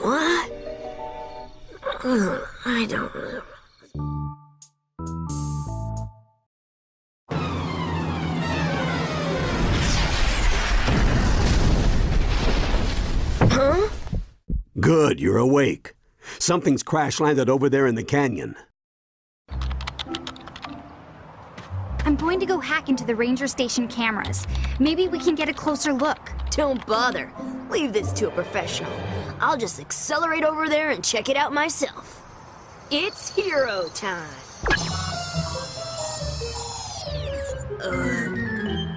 What? I don't know. Huh? Good, you're awake. Something's crash-landed over there in the canyon. I'm going to go hack into the ranger station cameras. Maybe we can get a closer look. Don't bother. Leave this to a professional. I'll just accelerate over there and check it out myself. It's hero time.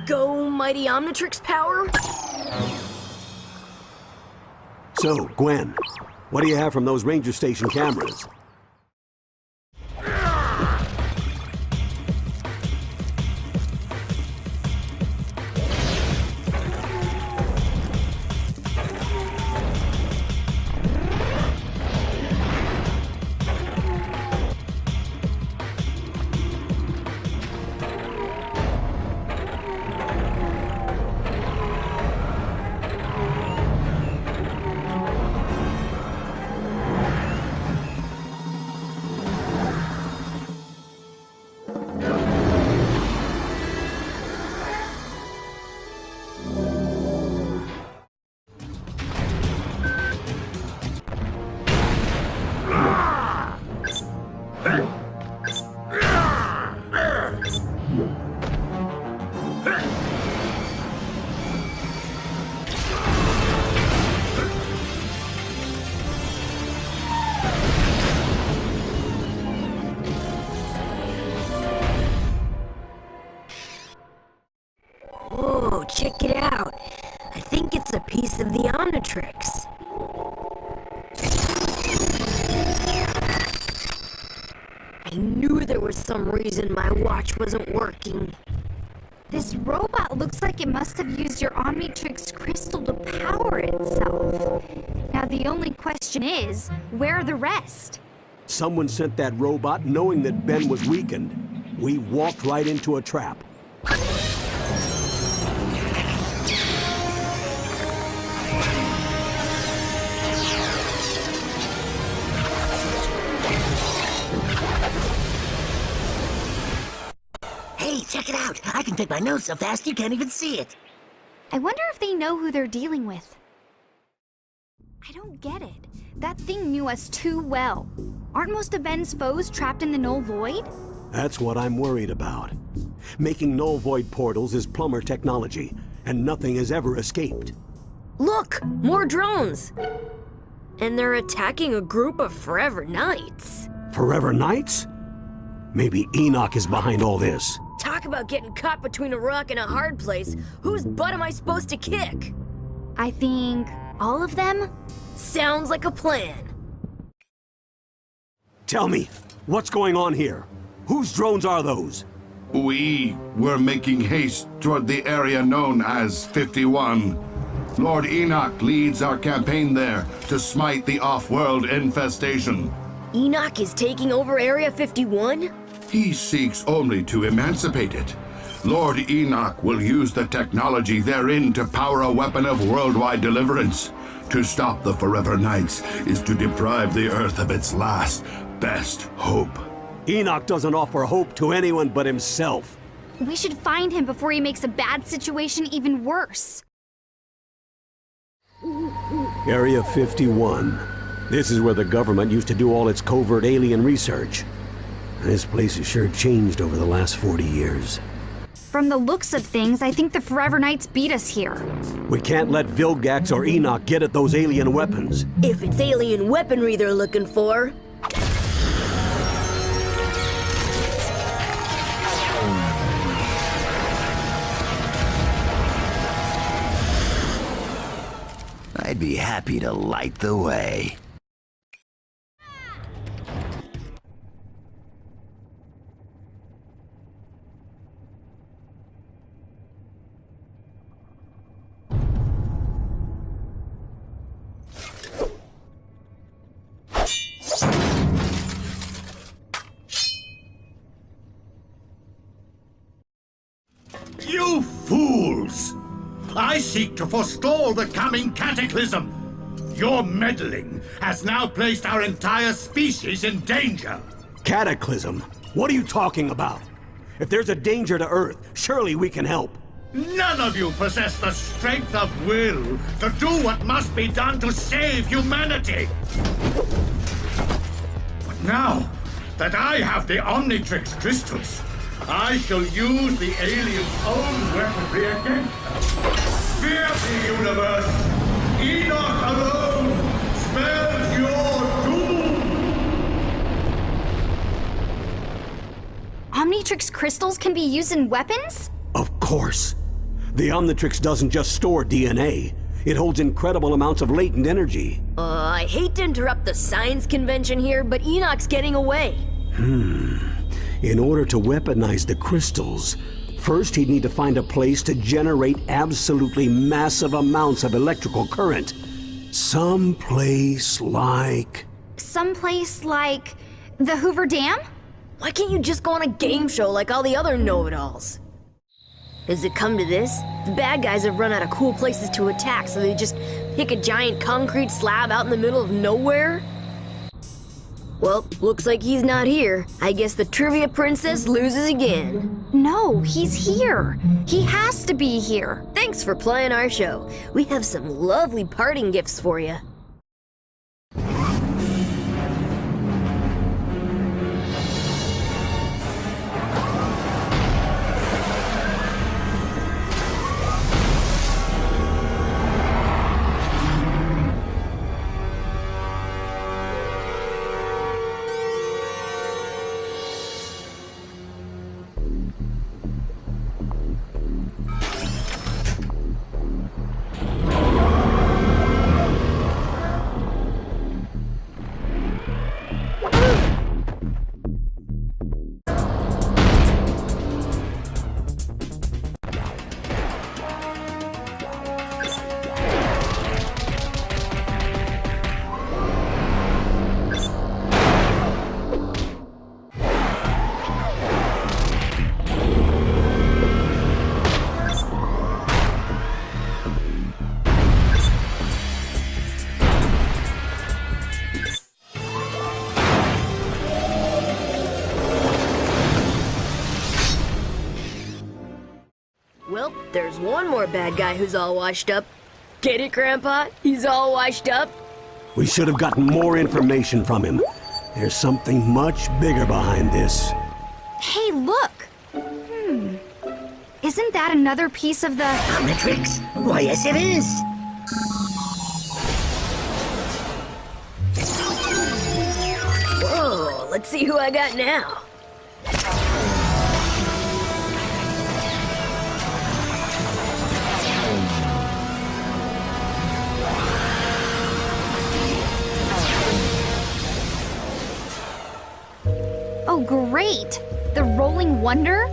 Go mighty Omnitrix power? So, Gwen, what do you have from those ranger station cameras? Whoa, check it out. I think it's a piece of the Omnitrix. I knew there was some reason my watch wasn't working. This robot looks like it must have used your Omnitrix Crystal to power itself. Now the only question is, where are the rest? Someone sent that robot knowing that Ben was weakened. We walked right into a trap. Hey, check it out! I can take my nose so fast you can't even see it! I wonder if they know who they're dealing with. I don't get it. That thing knew us too well. Aren't most of Ben's foes trapped in the Null Void? That's what I'm worried about. Making Null Void portals is plumber technology, and nothing has ever escaped. Look! More drones! And they're attacking a group of Forever Knights. Forever Knights? Maybe Enoch is behind all this. Talk about getting caught between a rock and a hard place. Whose butt am I supposed to kick? I think all of them? Sounds like a plan. Tell me, what's going on here? Whose drones are those? We were making haste toward the area known as 51. Lord Enoch leads our campaign there to smite the off-world infestation. Enoch is taking over Area 51? He seeks only to emancipate it. Lord Enoch will use the technology therein to power a weapon of worldwide deliverance. To stop the Forever Knights is to deprive the Earth of its last, best hope. Enoch doesn't offer hope to anyone but himself. We should find him before he makes a bad situation even worse. Area 51. This is where the government used to do all its covert alien research. This place has sure changed over the last 40 years. From the looks of things, I think the Forever Knights beat us here. We can't let Vilgax or Enoch get at those alien weapons. If it's alien weaponry they're looking for. I'd be happy to light the way. I seek to forestall the coming cataclysm. Your meddling has now placed our entire species in danger. Cataclysm? What are you talking about? If there's a danger to Earth, surely we can help. None of you possess the strength of will to do what must be done to save humanity. But now that I have the Omnitrix Crystals, I shall use the aliens' own weaponry against them. Fear the universe! Enoch alone spells your doom! Omnitrix crystals can be used in weapons? Of course. The Omnitrix doesn't just store DNA. It holds incredible amounts of latent energy. I hate to interrupt the science convention here, but Enoch's getting away. In order to weaponize the crystals, first he'd need to find a place to generate absolutely massive amounts of electrical current. Someplace like the Hoover Dam? Why can't you just go on a game show like all the other know-it-alls? Does it come to this? The bad guys have run out of cool places to attack, so they just pick a giant concrete slab out in the middle of nowhere? Well, looks like he's not here. I guess the trivia princess loses again. No, he's here. He has to be here. Thanks for playing our show. We have some lovely parting gifts for you. Well, there's one more bad guy who's all washed up. Get it, Grandpa? He's all washed up? We should have gotten more information from him. There's something much bigger behind this. Hey, look! Isn't that another piece of the... Omnitrix? Why, yes it is. Whoa, let's see who I got now. Oh, great! The Rolling Wonder?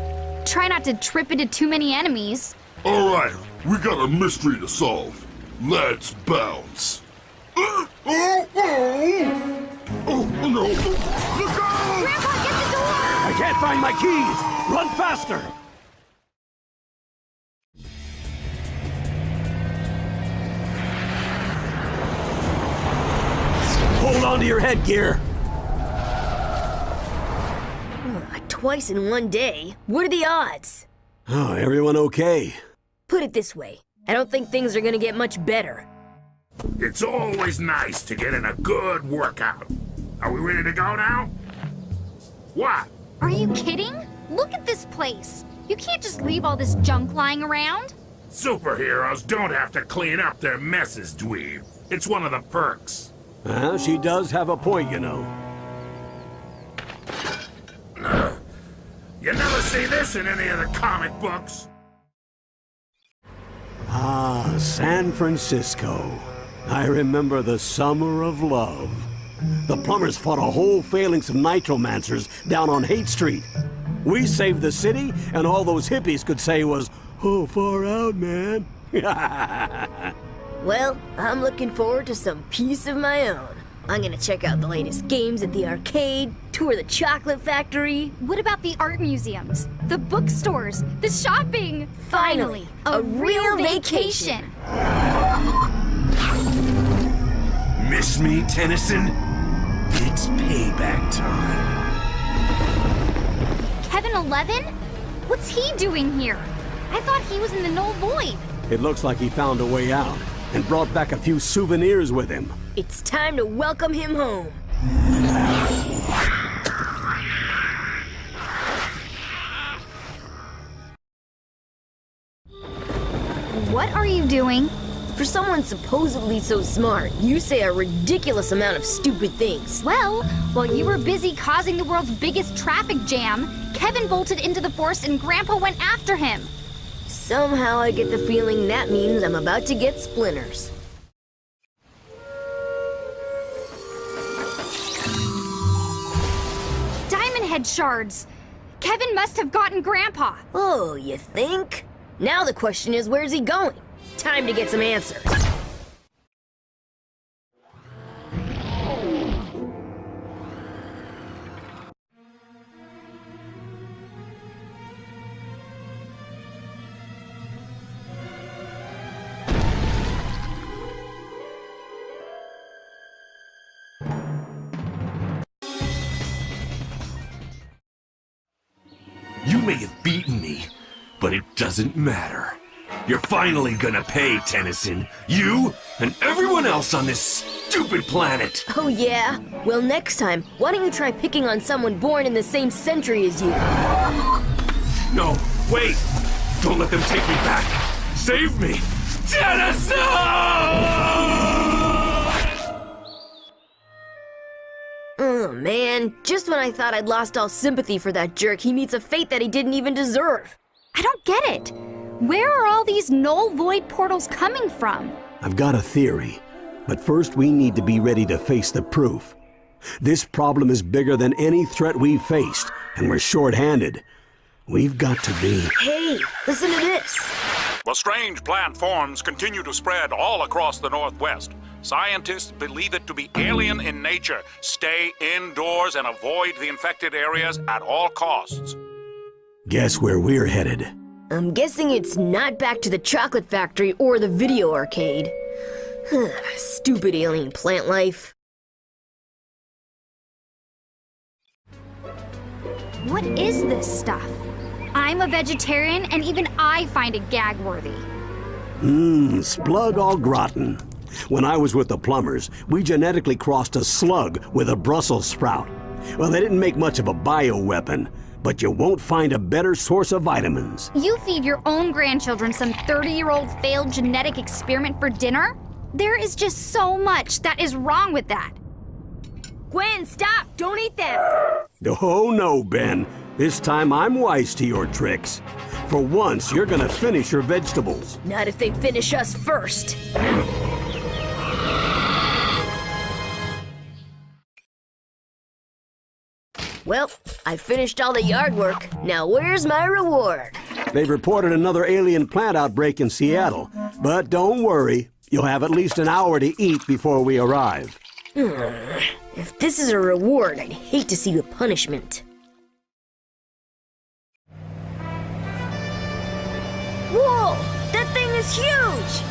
Try not to trip into too many enemies. All right, we got a mystery to solve. Let's bounce. Oh no! Look out! Grandpa, get the door! I can't find my keys! Run faster! Hold on to your headgear! Twice in one day? What are the odds? Oh, everyone okay? Put it this way, I don't think things are gonna get much better. It's always nice to get in a good workout. Are we ready to go now? What? Are you kidding? Look at this place. You can't just leave all this junk lying around. Superheroes don't have to clean up their messes, dweeb. It's one of the perks. Well, she does have a point, you know. You never see this in any of the comic books. Ah, San Francisco. I remember the summer of love. The plumbers fought a whole phalanx of nitromancers down on Haight Street. We saved the city, and all those hippies could say was, "Oh, far out, man." Well, I'm looking forward to some peace of my own. I'm gonna check out the latest games at the arcade, tour the chocolate factory. What about the art museums, the bookstores, the shopping? Finally, a real vacation. Miss me, Tennyson? It's payback time. Kevin 11? What's he doing here? I thought he was in the null void. It looks like he found a way out and brought back a few souvenirs with him. It's time to welcome him home. What are you doing? For someone supposedly so smart, you say a ridiculous amount of stupid things. Well, while you were busy causing the world's biggest traffic jam, Kevin bolted into the forest and Grandpa went after him. Somehow I get the feeling that means I'm about to get splinters. Diamond head shards. Kevin must have gotten Grandpa. Oh, you think? Now the question is, where's he going? Time to get some answers. You may have beaten me, but it doesn't matter. You're finally gonna pay, Tennyson. You and everyone else on this stupid planet. Oh yeah? Well, next time, why don't you try picking on someone born in the same century as you? No, wait! Don't let them take me back! Save me! Tennyson! Oh man, just when I thought I'd lost all sympathy for that jerk, he meets a fate that he didn't even deserve. I don't get it. Where are all these null void portals coming from? I've got a theory, but first we need to be ready to face the proof. This problem is bigger than any threat we've faced, and we're short-handed. We've got to be... Hey, listen to this. Well, strange plant forms continue to spread all across the Northwest. Scientists believe it to be alien in nature. Stay indoors and avoid the infected areas at all costs. Guess where we're headed? I'm guessing it's not back to the chocolate factory or the video arcade. Stupid alien plant life. What is this stuff? I'm a vegetarian and even I find it gag-worthy. Splug au gratin. When I was with the plumbers, we genetically crossed a slug with a Brussels sprout. Well, they didn't make much of a bioweapon, but you won't find a better source of vitamins. You feed your own grandchildren some 30-year-old failed genetic experiment for dinner? There is just so much that is wrong with that. Gwen, stop! Don't eat that! Oh no, Ben. This time I'm wise to your tricks. For once, you're gonna finish your vegetables. Not if they finish us first. Well, I finished all the yard work. Now where's my reward? They've reported another alien plant outbreak in Seattle. But don't worry, you'll have at least an hour to eat before we arrive. If this is a reward, I'd hate to see the punishment. Whoa! That thing is huge!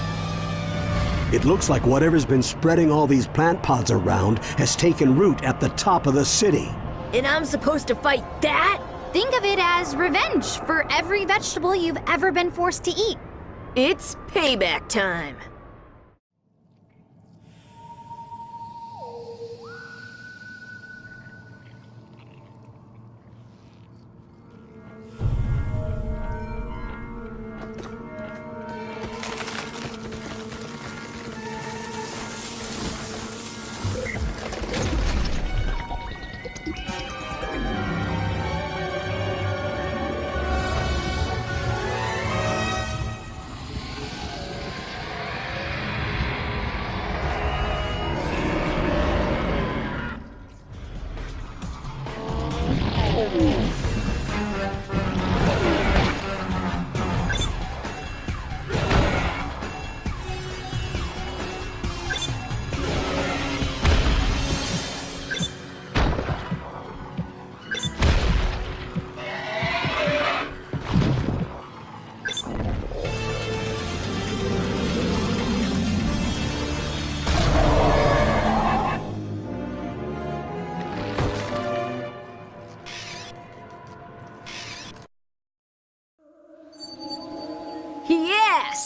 It looks like whatever's been spreading all these plant pods around has taken root at the top of the city. And I'm supposed to fight that? Think of it as revenge for every vegetable you've ever been forced to eat. It's payback time.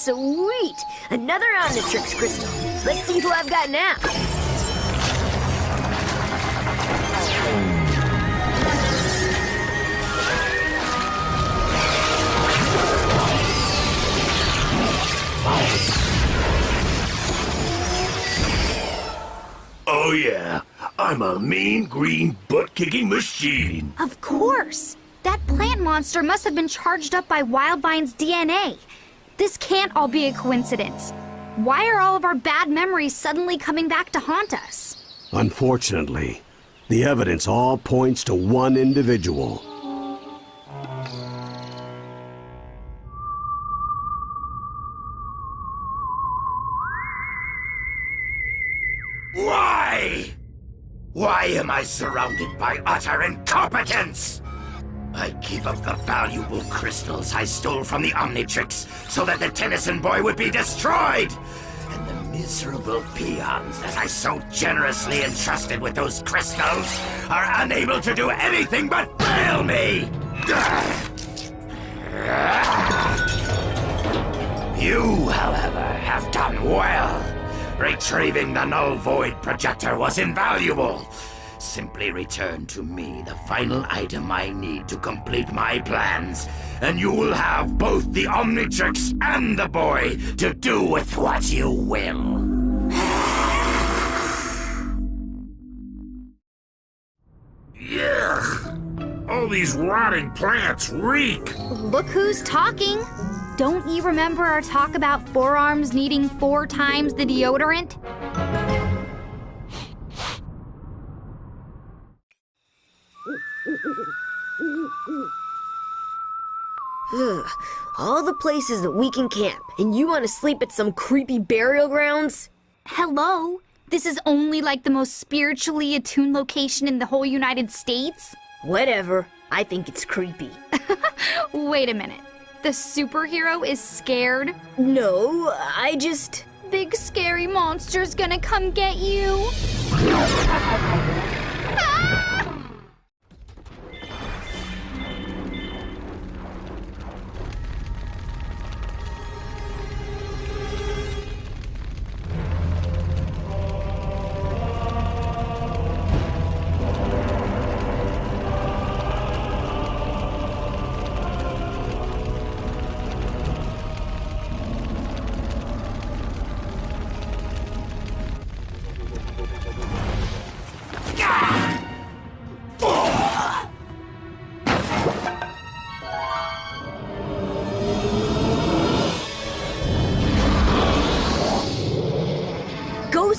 Sweet! Another Omnitrix Crystal. Let's see who I've got now. Oh yeah, I'm a mean green butt-kicking machine. Of course! That plant monster must have been charged up by Wildvine's DNA. This can't all be a coincidence. Why are all of our bad memories suddenly coming back to haunt us? Unfortunately, the evidence all points to one individual. Why? Why am I surrounded by utter incompetence? I gave up the valuable crystals I stole from the Omnitrix so that the Tennyson boy would be destroyed! And the miserable peons that I so generously entrusted with those crystals are unable to do anything but fail me! You, however, have done well. Retrieving the null void projector was invaluable. Simply return to me the final item I need to complete my plans, and you will have both the Omnitrix and the boy to do with what you will. Yuck! All these rotting plants reek! Look who's talking! Don't you remember our talk about Four Arms needing 4 times the deodorant? All the places that we can camp, and you want to sleep at some creepy burial grounds? Hello? This is only like the most spiritually attuned location in the whole United States? Whatever. I think it's creepy. Wait a minute. The superhero is scared? No, I just... Big scary monster's gonna come get you. Ah!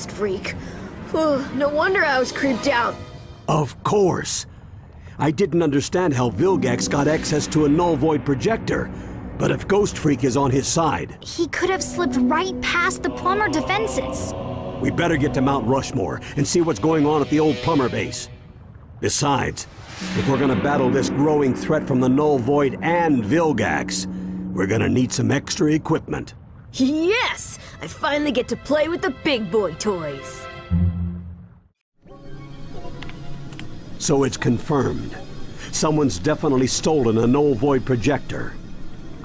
Freak. No wonder I was creeped out. Of course. I didn't understand how Vilgax got access to a null void projector. But if Ghost Freak is on his side... He could have slipped right past the plumber defenses. We better get to Mount Rushmore and see what's going on at the old plumber base. Besides, if we're gonna battle this growing threat from the null void and Vilgax, we're gonna need some extra equipment. Yes! I finally get to play with the big boy toys. So it's confirmed. Someone's definitely stolen a null void projector.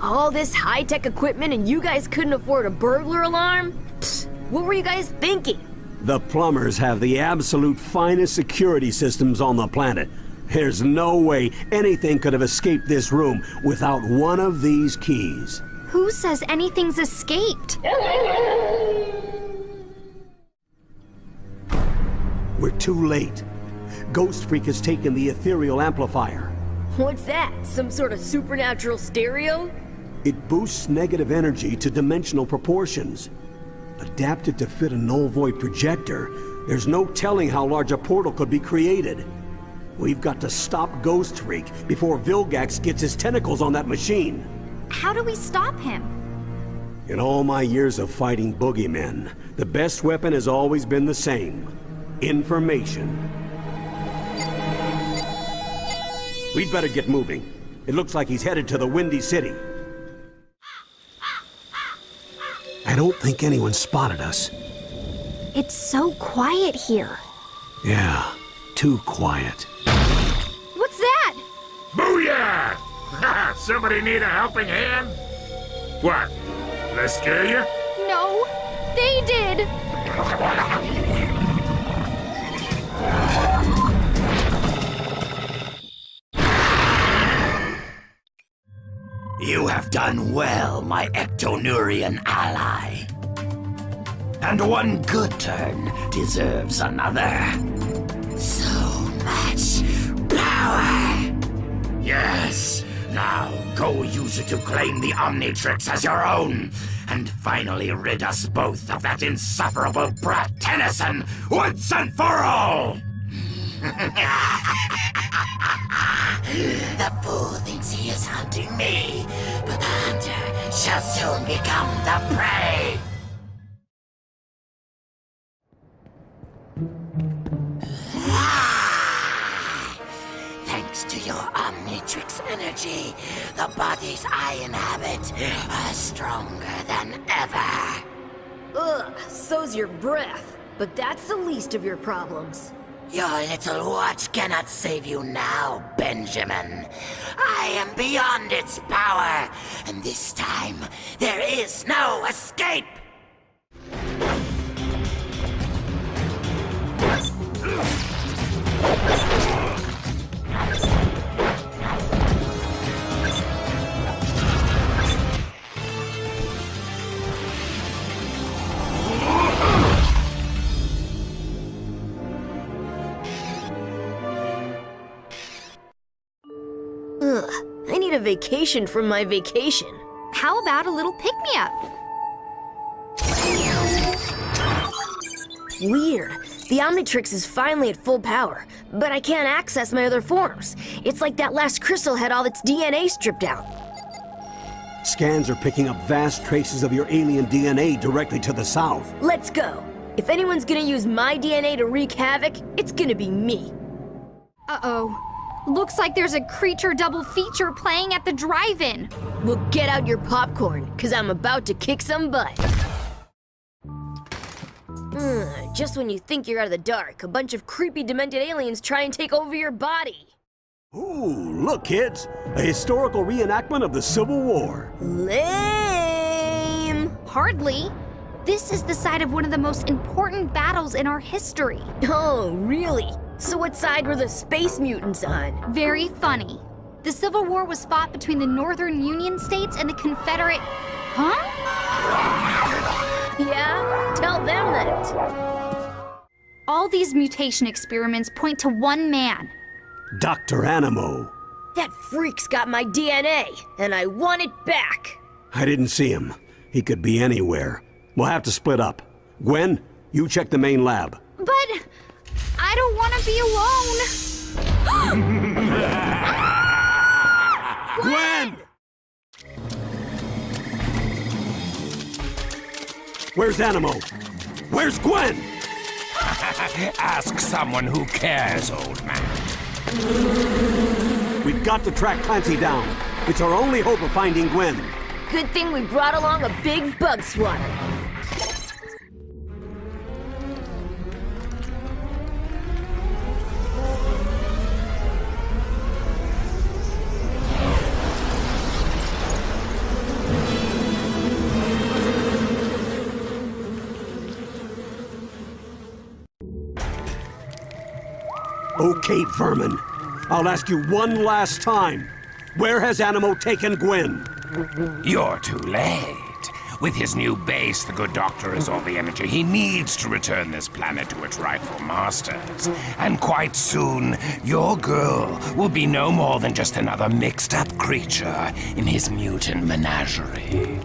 All this high-tech equipment and you guys couldn't afford a burglar alarm? Psst, what were you guys thinking? The plumbers have the absolute finest security systems on the planet. There's no way anything could have escaped this room without one of these keys. Who says anything's escaped? We're too late. Ghost Freak has taken the ethereal amplifier. What's that? Some sort of supernatural stereo? It boosts negative energy to dimensional proportions. Adapted to fit a null void projector, there's no telling how large a portal could be created. We've got to stop Ghost Freak before Vilgax gets his tentacles on that machine. How do we stop him? In all my years of fighting boogeymen, the best weapon has always been the same. Information. We'd better get moving. It looks like he's headed to the Windy City. I don't think anyone spotted us. It's so quiet here. Yeah, too quiet. What's that? Booyah! Somebody need a helping hand? What? Did I scare you? No, they did. You have done well, my Ectonurian ally. And one good turn deserves another. So much power! Yes, now go use it to claim the Omnitrix as your own, and finally rid us both of that insufferable brat Tennyson once and for all! The fool thinks he is hunting me, but the hunter shall soon become the prey! Thanks to your Omnitrix energy, the bodies I inhabit are stronger than ever. Ugh, so's your breath. But that's the least of your problems. Your little watch cannot save you now, Benjamin. I am beyond its power, and this time there is no escape! Ugh, I need a vacation from my vacation. How about a little pick-me-up? Weird. The Omnitrix is finally at full power, but I can't access my other forms. It's like that last crystal had all its DNA stripped out. Scans are picking up vast traces of your alien DNA directly to the south. Let's go. If anyone's gonna use my DNA to wreak havoc, it's gonna be me. Uh-oh. Looks like there's a creature double feature playing at the drive-in. Well, get out your popcorn, cause I'm about to kick some butt. Just when you think you're out of the dark, a bunch of creepy demented aliens try and take over your body. Ooh, look kids, a historical reenactment of the Civil War. Lame! Hardly. This is the site of one of the most important battles in our history. Oh, really? So what side were the space mutants on? Very funny. The Civil War was fought between the Northern Union states and the Confederate... Huh? Yeah? Tell them that. All these mutation experiments point to one man. Dr. Animo. That freak's got my DNA, and I want it back. I didn't see him. He could be anywhere. We'll have to split up. Gwen, you check the main lab. But I don't want to be alone. Gwen! Where's Animo? Where's Gwen? Ask someone who cares, old man. We've got to track Clancy down. It's our only hope of finding Gwen. Good thing we brought along a big bug swatter. Okay, Vermin. I'll ask you one last time. Where has Animo taken Gwen? You're too late. With his new base, the good doctor has all the energy he needs to return this planet to its rightful masters. And quite soon, your girl will be no more than just another mixed-up creature in his mutant menagerie.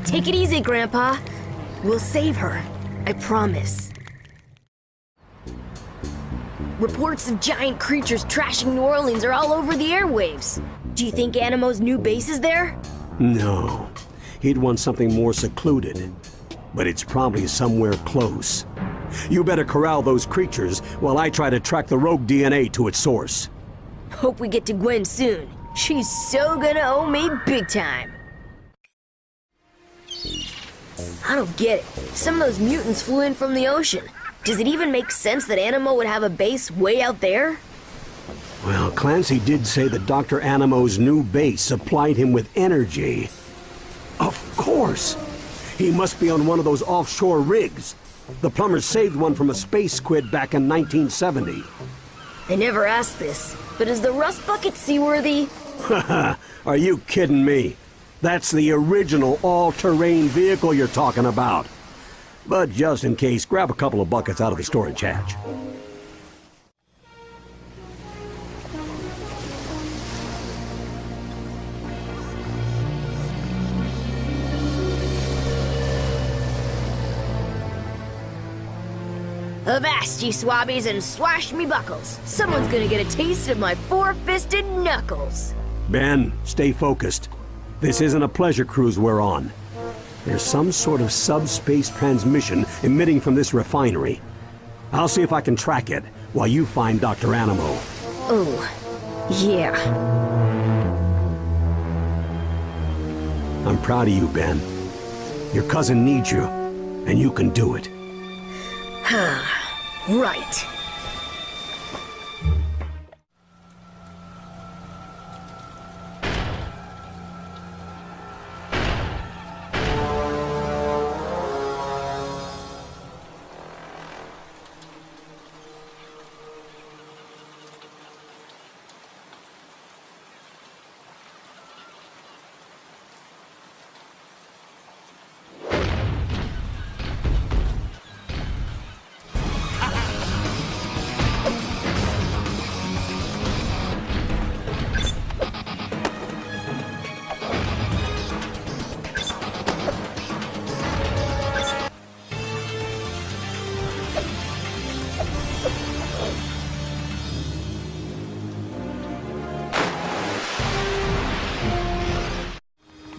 Take it easy, Grandpa. We'll save her. I promise. Reports of giant creatures trashing New Orleans are all over the airwaves. Do you think Animo's new base is there? No. He'd want something more secluded. But it's probably somewhere close. You better corral those creatures while I try to track the rogue DNA to its source. Hope we get to Gwen soon. She's so gonna owe me big time. I don't get it. Some of those mutants flew in from the ocean. Does it even make sense that Animo would have a base way out there? Well, Clancy did say that Dr. Animo's new base supplied him with energy. Of course! He must be on one of those offshore rigs. The plumbers saved one from a space squid back in 1970. I never asked this, but is the rust bucket seaworthy? Haha, are you kidding me? That's the original all-terrain vehicle you're talking about. But just in case, grab a couple of buckets out of the storage hatch. Avast ye swabbies and swash me buckles. Someone's gonna get a taste of my four-fisted knuckles. Ben, stay focused. This isn't a pleasure cruise we're on. There's some sort of subspace transmission emitting from this refinery. I'll see if I can track it while you find Dr. Animo. Oh, yeah. I'm proud of you, Ben. Your cousin needs you, and you can do it. Right.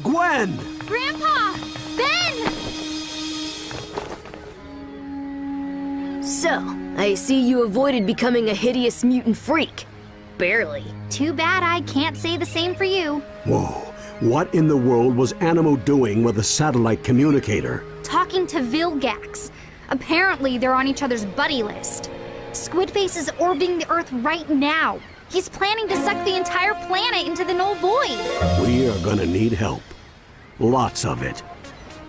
Gwen! Grandpa! Ben! So, I see you avoided becoming a hideous mutant freak. Barely. Too bad I can't say the same for you. Whoa, what in the world was Animo doing with a satellite communicator? Talking to Vilgax. Apparently they're on each other's buddy list. Squidface is orbiting the Earth right now. He's planning to suck the entire planet into the null void. We are gonna need help. Lots of it.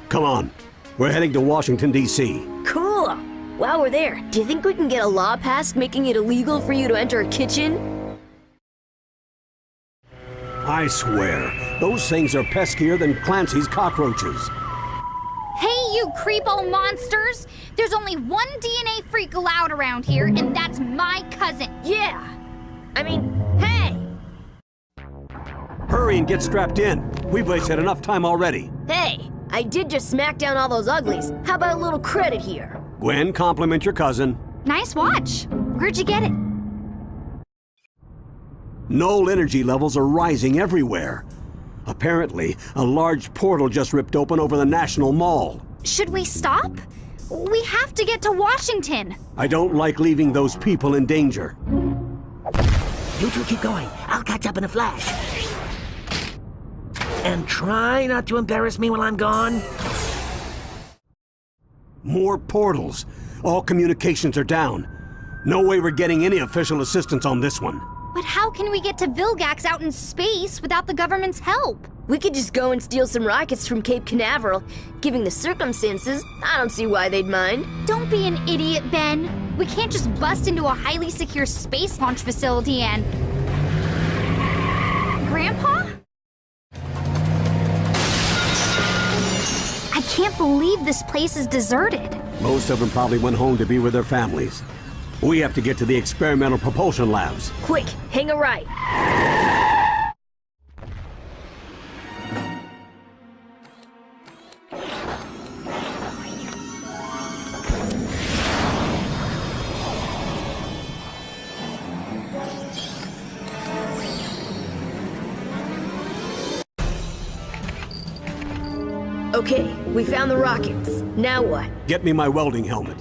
Come on, we're heading to Washington, D.C. Cool. While we're there, do you think we can get a law passed making it illegal for you to enter a kitchen? I swear, those things are peskier than Clancy's cockroaches. Hey, you creepo monsters! There's only one DNA freak allowed around here, and that's my cousin. Yeah. I mean, hey! Hurry and get strapped in. We've wasted enough time already. Hey, I did just smack down all those uglies. How about a little credit here? Gwen, compliment your cousin. Nice watch. Where'd you get it? Null energy levels are rising everywhere. Apparently, a large portal just ripped open over the National Mall. Should we stop? We have to get to Washington. I don't like leaving those people in danger. You two keep going. I'll catch up in a flash. And try not to embarrass me while I'm gone. More portals. All communications are down. No way we're getting any official assistance on this one. But how can we get to Vilgax out in space without the government's help? We could just go and steal some rockets from Cape Canaveral. Given the circumstances, I don't see why they'd mind. Don't be an idiot, Ben. We can't just bust into a highly secure space launch facility and... Grandpa? I can't believe this place is deserted. Most of them probably went home to be with their families. We have to get to the experimental propulsion labs. Quick, hang a right. Okay, we found the rockets. Now what? Get me my welding helmet.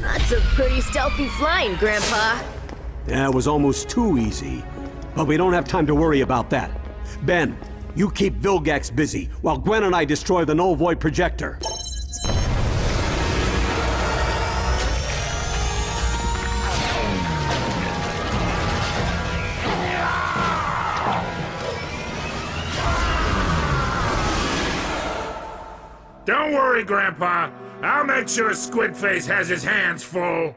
That's a pretty stealthy flying, Grandpa. Yeah, it was almost too easy. But we don't have time to worry about that. Ben, you keep Vilgax busy, while Gwen and I destroy the Null Void projector. Don't worry, Grandpa. I'll make sure Squidface has his hands full.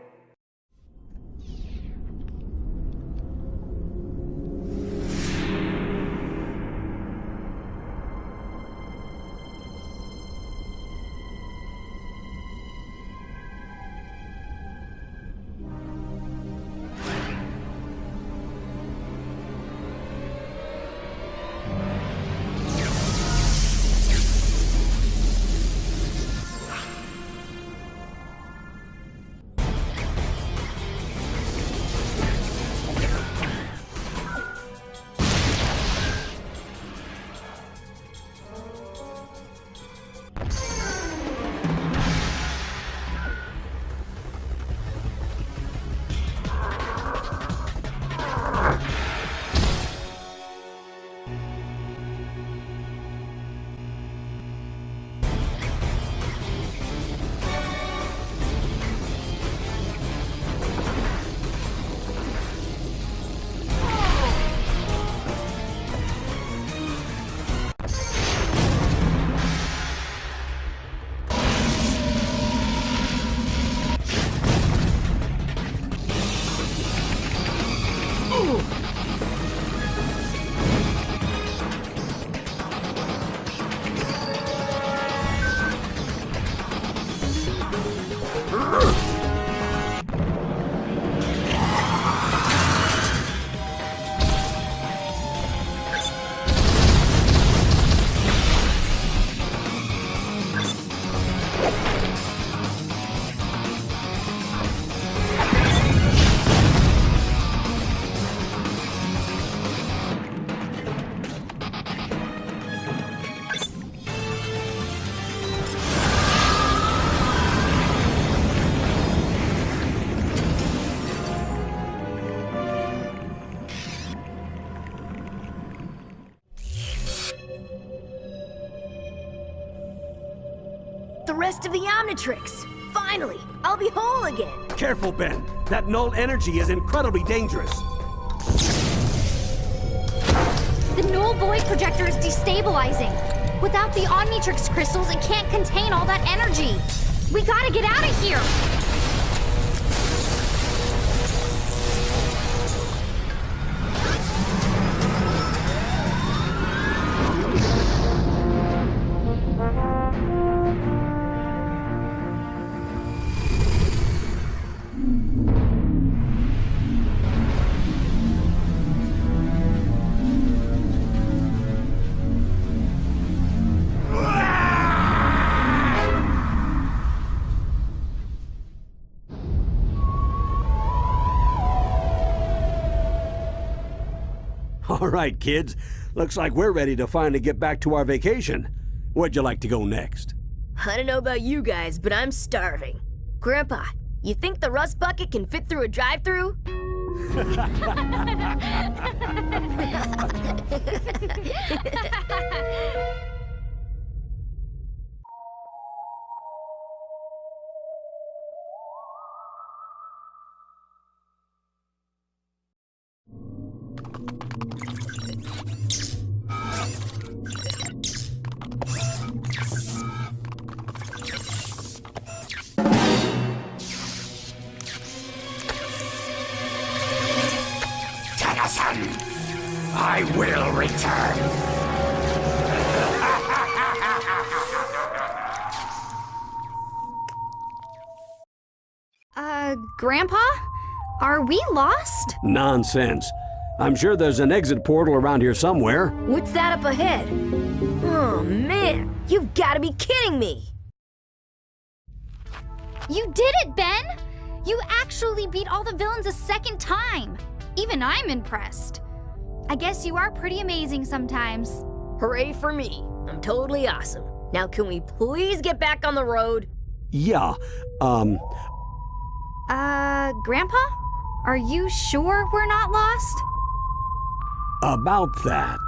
The rest of the Omnitrix! Finally! I'll be whole again! Careful, Ben. That null energy is incredibly dangerous. The Null Void projector is destabilizing. Without the Omnitrix crystals, it can't contain all that energy. We gotta get out of here! All right, kids. Looks like we're ready to finally get back to our vacation. Where'd you like to go next? I don't know about you guys, but I'm starving. Grandpa, you think the rust bucket can fit through a drive-thru? I will return. Grandpa? Are we lost? Nonsense. I'm sure there's an exit portal around here somewhere. What's that up ahead? Oh, man! You've got to be kidding me! You did it, Ben! You actually beat all the villains a second time! Even I'm impressed. I guess you are pretty amazing sometimes. Hooray for me. I'm totally awesome. Now can we please get back on the road? Yeah, Grandpa? Are you sure we're not lost? About that,